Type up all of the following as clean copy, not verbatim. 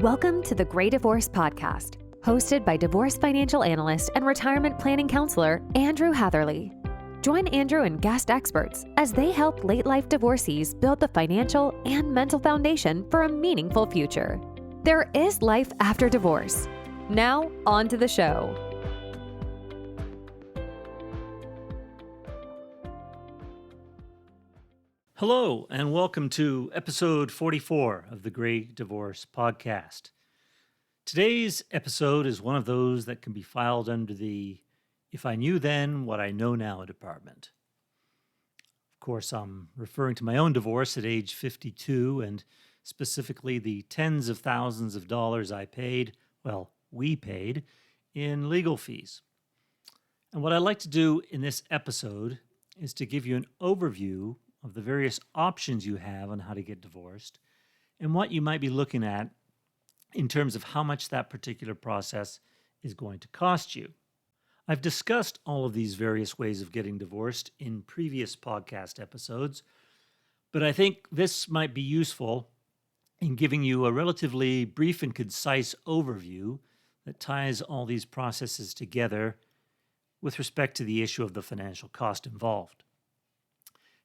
Welcome to the Great Divorce Podcast, hosted by divorce financial analyst and retirement planning counselor Andrew Hatherley. Join Andrew and guest experts as they help late-life divorcees build the financial and mental foundation for a meaningful future. There is life after divorce. Now, on to the show. Hello, and welcome to episode 44 of the Great Divorce Podcast. Today's episode is one of those that can be filed under the If I Knew Then, What I Know Now department. Of course, I'm referring to my own divorce at age 52, and specifically the tens of thousands of dollars we paid, in legal fees. And what I'd like to do in this episode is to give you an overview of the various options you have on how to get divorced and what you might be looking at in terms of how much that particular process is going to cost you. I've discussed all of these various ways of getting divorced in previous podcast episodes, but I think this might be useful in giving you a relatively brief and concise overview that ties all these processes together with respect to the issue of the financial cost involved.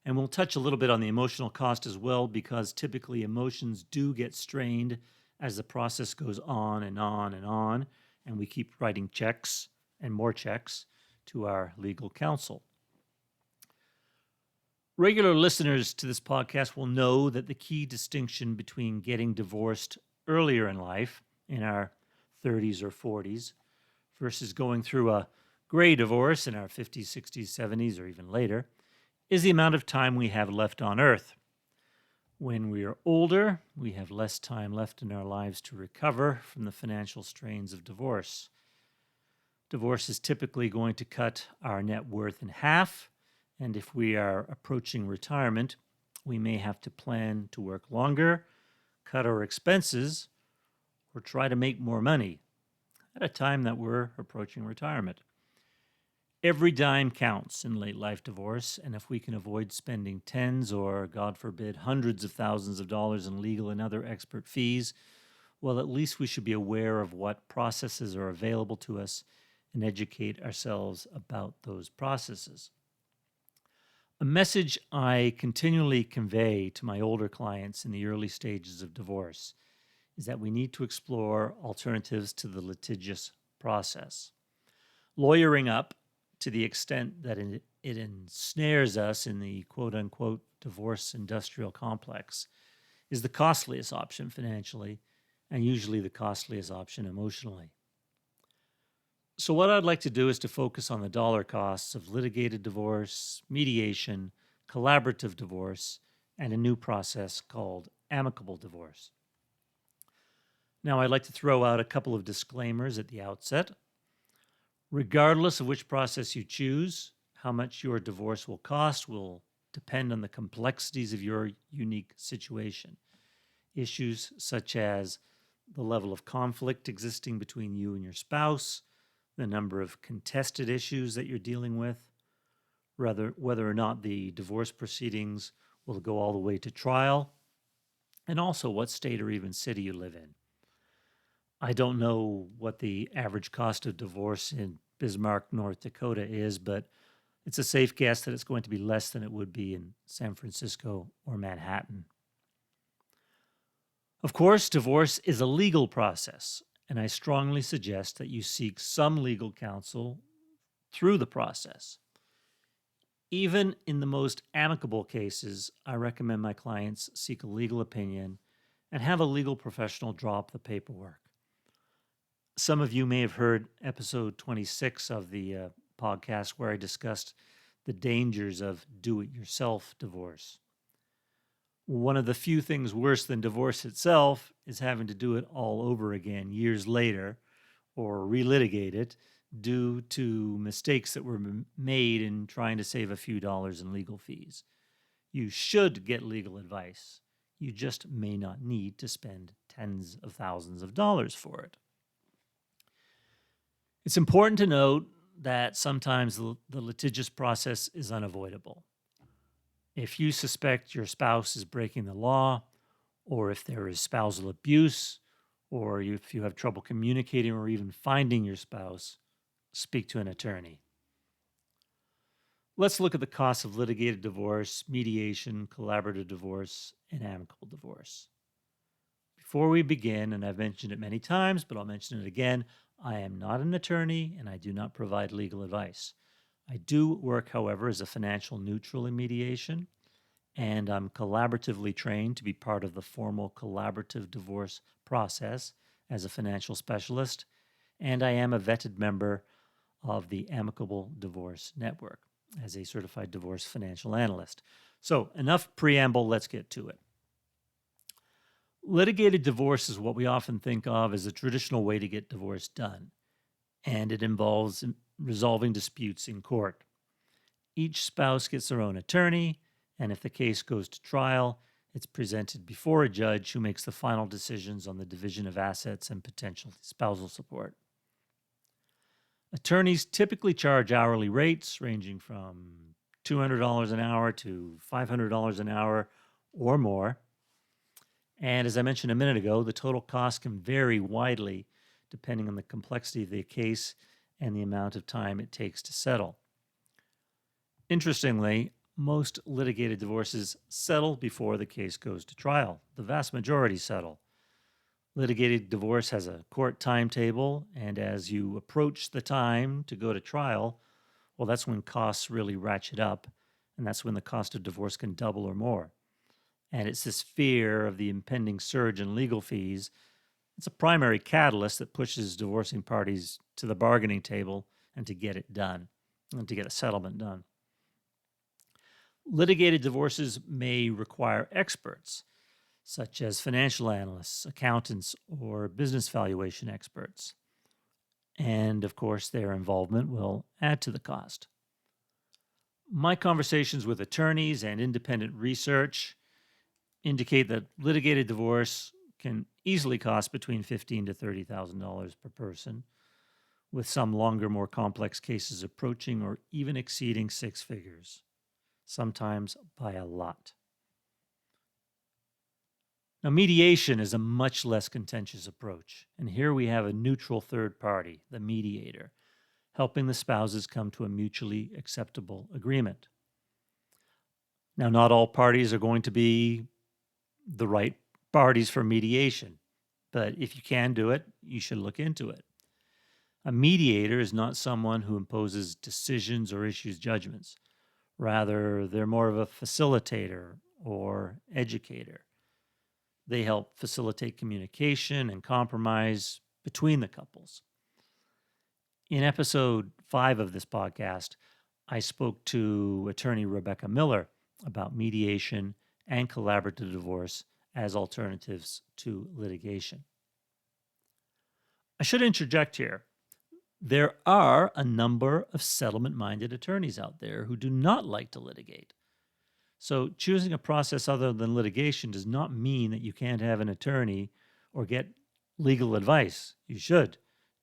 And we'll touch a little bit on the emotional cost as well, because typically emotions do get strained as the process goes on and on and on, and we keep writing checks and more checks to our legal counsel. Regular listeners to this podcast will know that the key distinction between getting divorced earlier in life, in our 30s or 40s, versus going through a gray divorce in our 50s, 60s, 70s, or even later, is the amount of time we have left on earth. When we are older, we have less time left in our lives to recover from the financial strains of divorce. Divorce is typically going to cut our net worth in half, and if we are approaching retirement, we may have to plan to work longer, cut our expenses, or try to make more money at a time that we're approaching retirement. Every dime counts in late life divorce, and if we can avoid spending tens or, God forbid, hundreds of thousands of dollars in legal and other expert fees, well, at least we should be aware of what processes are available to us and educate ourselves about those processes. A message I continually convey to my older clients in the early stages of divorce is that we need to explore alternatives to the litigious process. Lawyering up, to the extent that it ensnares us in the quote-unquote divorce industrial complex, is the costliest option financially and usually the costliest option emotionally. So what I'd like to do is to focus on the dollar costs of litigated divorce, mediation, collaborative divorce, and a new process called amicable divorce. Now, I'd like to throw out a couple of disclaimers at the outset. Regardless of which process you choose, how much your divorce will cost will depend on the complexities of your unique situation. Issues such as the level of conflict existing between you and your spouse, the number of contested issues that you're dealing with, whether or not the divorce proceedings will go all the way to trial, and also what state or even city you live in. I don't know what the average cost of divorce in Bismarck, North Dakota is, but it's a safe guess that it's going to be less than it would be in San Francisco or Manhattan. Of course, divorce is a legal process, and I strongly suggest that you seek some legal counsel through the process. Even in the most amicable cases, I recommend my clients seek a legal opinion and have a legal professional draw up the paperwork. Some of you may have heard episode 26 of the podcast where I discussed the dangers of do-it-yourself divorce. One of the few things worse than divorce itself is having to do it all over again years later or relitigate it due to mistakes that were made in trying to save a few dollars in legal fees. You should get legal advice. You just may not need to spend tens of thousands of dollars for it. It's important to note that sometimes the litigious process is unavoidable. If you suspect your spouse is breaking the law, or if there is spousal abuse, or if you have trouble communicating or even finding your spouse, speak to an attorney. Let's look at the costs of litigated divorce, mediation, collaborative divorce, and amicable divorce. Before we begin, and I've mentioned it many times, but I'll mention it again, I am not an attorney and I do not provide legal advice. I do work, however, as a financial neutral in mediation, and I'm collaboratively trained to be part of the formal collaborative divorce process as a financial specialist, and I am a vetted member of the Amicable Divorce Network as a certified divorce financial analyst. So, enough preamble, let's get to it. Litigated divorce is what we often think of as a traditional way to get divorce done, and it involves resolving disputes in court. Each spouse gets their own attorney, and if the case goes to trial, it's presented before a judge who makes the final decisions on the division of assets and potential spousal support. Attorneys typically charge hourly rates ranging from $200 an hour to $500 an hour or more. And as I mentioned a minute ago, the total cost can vary widely depending on the complexity of the case and the amount of time it takes to settle. Interestingly, most litigated divorces settle before the case goes to trial. The vast majority settle. Litigated divorce has a court timetable, and as you approach the time to go to trial, well, that's when costs really ratchet up, and that's when the cost of divorce can double or more. And it's this fear of the impending surge in legal fees. It's a primary catalyst that pushes divorcing parties to the bargaining table and to get it done, and to get a settlement done. Litigated divorces may require experts, such as financial analysts, accountants, or business valuation experts. And of course, their involvement will add to the cost. My conversations with attorneys and independent research indicate that litigated divorce can easily cost between $15,000 to $30,000 per person, with some longer, more complex cases approaching or even exceeding six figures, sometimes by a lot. Now, mediation is a much less contentious approach, and here we have a neutral third party, the mediator, helping the spouses come to a mutually acceptable agreement. Now, not all parties are going to be the right parties for mediation, but if you can do it, you should look into it. A mediator is not someone who imposes decisions or issues judgments. Rather, they're more of a facilitator or educator. They help facilitate communication and compromise between the couples. In episode 5 of this podcast, I spoke to attorney Rebecca Miller about mediation and collaborative divorce as alternatives to litigation. I should interject here. There are a number of settlement-minded attorneys out there who do not like to litigate. So choosing a process other than litigation does not mean that you can't have an attorney or get legal advice. You should.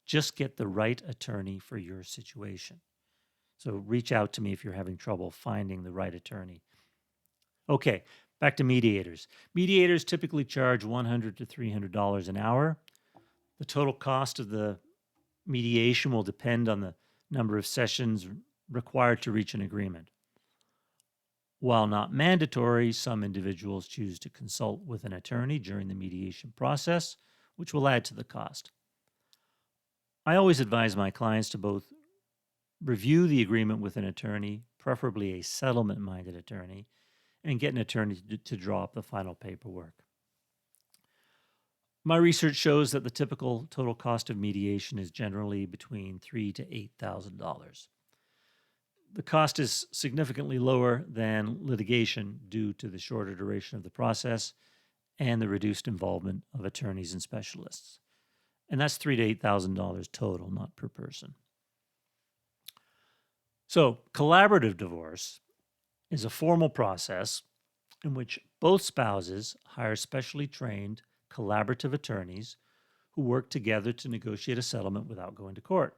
Just get the right attorney for your situation. So reach out to me if you're having trouble finding the right attorney. Okay, back to mediators. Mediators typically charge $100 to $300 an hour. The total cost of the mediation will depend on the number of sessions required to reach an agreement. While not mandatory, some individuals choose to consult with an attorney during the mediation process, which will add to the cost. I always advise my clients to both review the agreement with an attorney, preferably a settlement-minded attorney, and get an attorney to draw up the final paperwork. My research shows that the typical total cost of mediation is generally between $3,000 to $8,000. The cost is significantly lower than litigation due to the shorter duration of the process and the reduced involvement of attorneys and specialists. And that's $3,000 to $8,000 total, not per person. So, collaborative divorce is a formal process in which both spouses hire specially trained collaborative attorneys who work together to negotiate a settlement without going to court.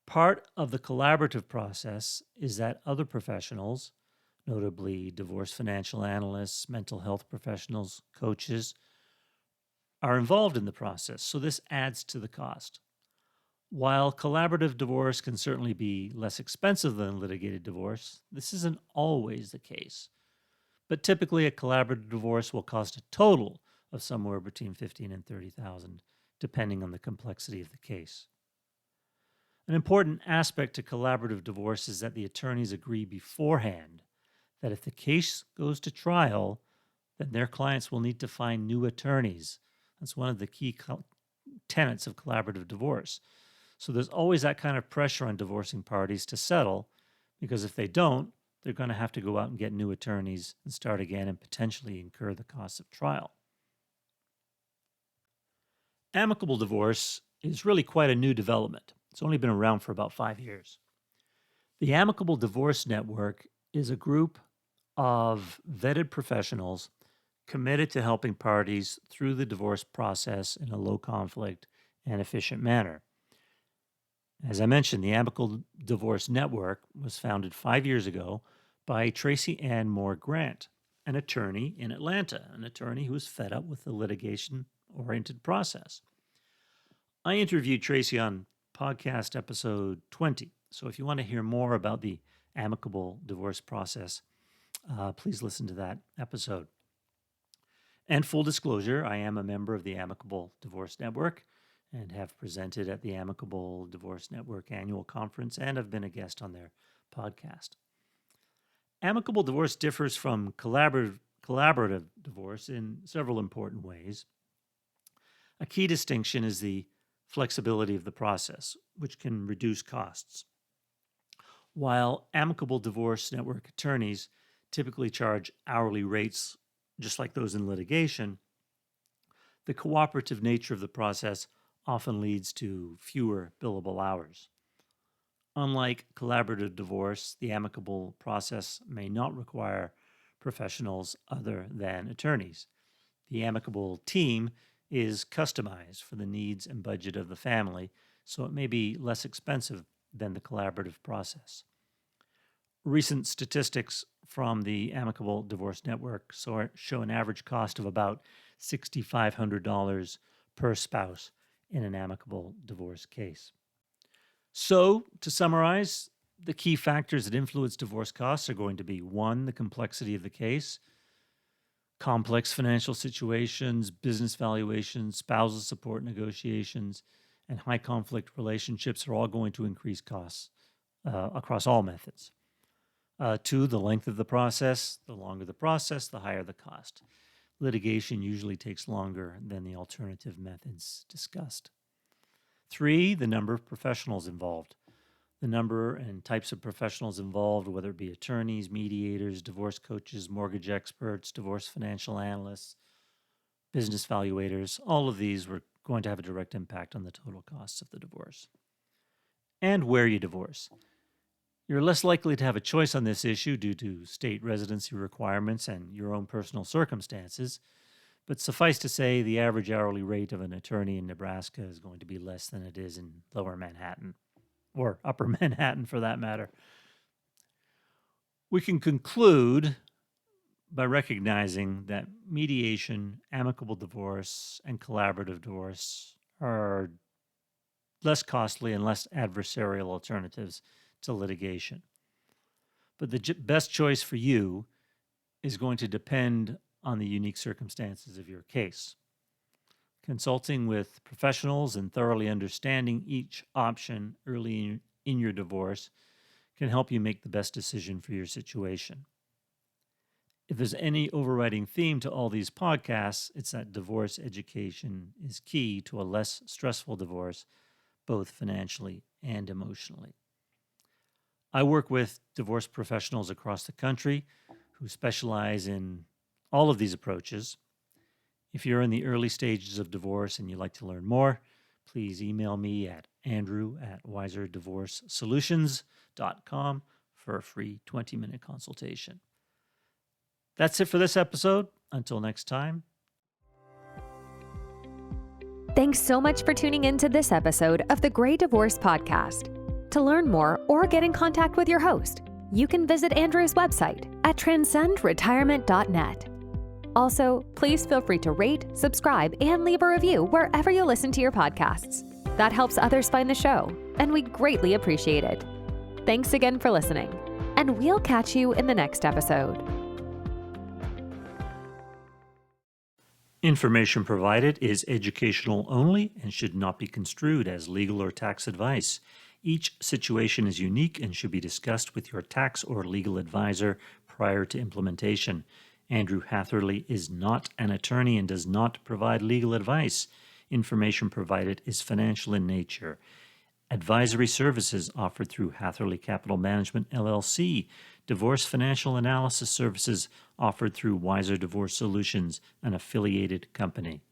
Part of the collaborative process is that other professionals, notably divorce financial analysts, mental health professionals, coaches, are involved in the process, so this adds to the cost. While collaborative divorce can certainly be less expensive than litigated divorce, this isn't always the case. But typically, a collaborative divorce will cost a total of somewhere between $15,000 and $30,000, depending on the complexity of the case. An important aspect to collaborative divorce is that the attorneys agree beforehand that if the case goes to trial, then their clients will need to find new attorneys. That's one of the key tenets of collaborative divorce. So there's always that kind of pressure on divorcing parties to settle, because if they don't, they're going to have to go out and get new attorneys and start again and potentially incur the costs of trial. Amicable divorce is really quite a new development. It's only been around for about 5 years. The Amicable Divorce Network is a group of vetted professionals committed to helping parties through the divorce process in a low conflict and efficient manner. As I mentioned, the Amicable Divorce Network was founded 5 years ago by Tracy Ann Moore Grant, an attorney in Atlanta, an attorney who was fed up with the litigation-oriented process. I interviewed Tracy on podcast episode 20, so if you want to hear more about the amicable divorce process, please listen to that episode. And full disclosure, I am a member of the Amicable Divorce Network and have presented at the Amicable Divorce Network annual conference, and I've been a guest on their podcast. Amicable divorce differs from collaborative divorce in several important ways. A key distinction is the flexibility of the process, which can reduce costs. While Amicable Divorce Network attorneys typically charge hourly rates just like those in litigation, the cooperative nature of the process often leads to fewer billable hours. Unlike collaborative divorce, the amicable process may not require professionals other than attorneys. The amicable team is customized for the needs and budget of the family, so it may be less expensive than the collaborative process. Recent statistics from the Amicable Divorce Network show an average cost of about $6,500 per spouse in an amicable divorce case. So, to summarize, the key factors that influence divorce costs are going to be 1, the complexity of the case, complex financial situations, business valuations, spousal support negotiations, and high conflict relationships are all going to increase costs across all methods. 2, the length of the process. The longer the process, the higher the cost. Litigation usually takes longer than the alternative methods discussed. 3, the number of professionals involved. The number and types of professionals involved, whether it be attorneys, mediators, divorce coaches, mortgage experts, divorce financial analysts, business valuators, all of these were going to have a direct impact on the total costs of the divorce. And where you divorce. You're less likely to have a choice on this issue due to state residency requirements and your own personal circumstances, but suffice to say, the average hourly rate of an attorney in Nebraska is going to be less than it is in Lower Manhattan, or Upper Manhattan for that matter. We can conclude by recognizing that mediation, amicable divorce, and collaborative divorce are less costly and less adversarial alternatives to litigation. But the best choice for you is going to depend on the unique circumstances of your case. Consulting with professionals and thoroughly understanding each option early in your divorce can help you make the best decision for your situation. If there's any overriding theme to all these podcasts, it's that divorce education is key to a less stressful divorce, both financially and emotionally. I work with divorce professionals across the country who specialize in all of these approaches. If you're in the early stages of divorce and you'd like to learn more, please email me at andrew@wiserdivorcesolutions.com for a free 20-minute consultation. That's it for this episode. Until next time. Thanks so much for tuning in to this episode of the Great Divorce Podcast. To learn more or get in contact with your host, you can visit Andrew's website at transcendretirement.net. Also, please feel free to rate, subscribe, and leave a review wherever you listen to your podcasts. That helps others find the show, and we greatly appreciate it. Thanks again for listening, and we'll catch you in the next episode. Information provided is educational only and should not be construed as legal or tax advice. Each situation is unique and should be discussed with your tax or legal advisor prior to implementation. Andrew Hatherley is not an attorney and does not provide legal advice. Information provided is financial in nature. Advisory services offered through Hatherley Capital Management, LLC. Divorce financial analysis services offered through Wiser Divorce Solutions, an affiliated company.